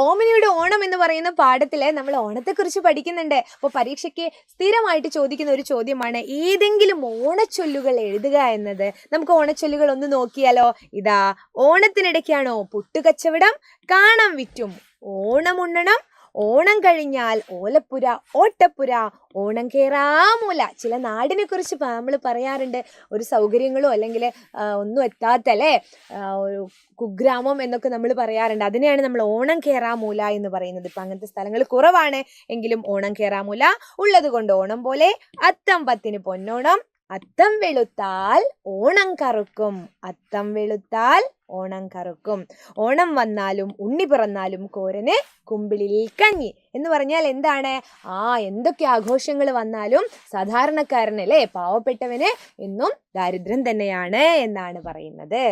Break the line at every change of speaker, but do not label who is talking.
ഓമനയുടെ ഓണം എന്ന് പറയുന്ന പാഠത്തില് നമ്മൾ ഓണത്തെക്കുറിച്ച് പഠിക്കുന്നുണ്ട്. അപ്പോൾ പരീക്ഷയ്ക്ക് സ്ഥിരമായിട്ട് ചോദിക്കുന്ന ഒരു ചോദ്യമാണ് ഏതെങ്കിലും ഓണച്ചൊല്ലുകൾ എഴുതുക എന്നത്. നമുക്ക് ഓണച്ചൊല്ലുകൾ ഒന്ന് നോക്കിയാലോ? ഇതാ, ഓണത്തിനിടയ്ക്കാണോ പുട്ടുകച്ചവടം, കാണം വിറ്റും ഓണമുണ്ണണം, ഓണം കഴിഞ്ഞാൽ ഓലപ്പുര ഓട്ടപ്പുര, ഓണം കേറാമൂല. ചില നാടിനെ കുറിച്ച് നമ്മൾ പറയാറുണ്ട്, ഒരു സൗകര്യങ്ങളോ അല്ലെങ്കിൽ ഒന്നും എത്താത്ത അല്ലേ, ഒരു കുഗ്രാമം എന്നൊക്കെ നമ്മൾ പറയാറുണ്ട്. അതിനെയാണ് നമ്മൾ ഓണം കേറാമൂല എന്ന് പറയുന്നത്. ഇപ്പം അങ്ങനത്തെ സ്ഥലങ്ങൾ കുറവാണ്, എങ്കിലും ഓണം കേറാമൂല ഉള്ളത് കൊണ്ട് ഓണം പോലെ. അത്തം പത്തിന് പൊന്നോണം, അത്തം വെളുത്താൽ ഓണം കറുക്കും, അത്തം വെളുത്താൽ ഓണം കറുക്കും. ഓണം വന്നാലും ഉണ്ണി പിറന്നാലും കോരന് കുമ്പിളിൽ കഞ്ഞി എന്ന് പറഞ്ഞാൽ എന്താണ്? എന്തൊക്കെ ആഘോഷങ്ങൾ വന്നാലും സാധാരണക്കാരന് അല്ലേ, പാവപ്പെട്ടവന് എന്നും ദാരിദ്ര്യം തന്നെയാണ് എന്നാണ് പറയുന്നത്.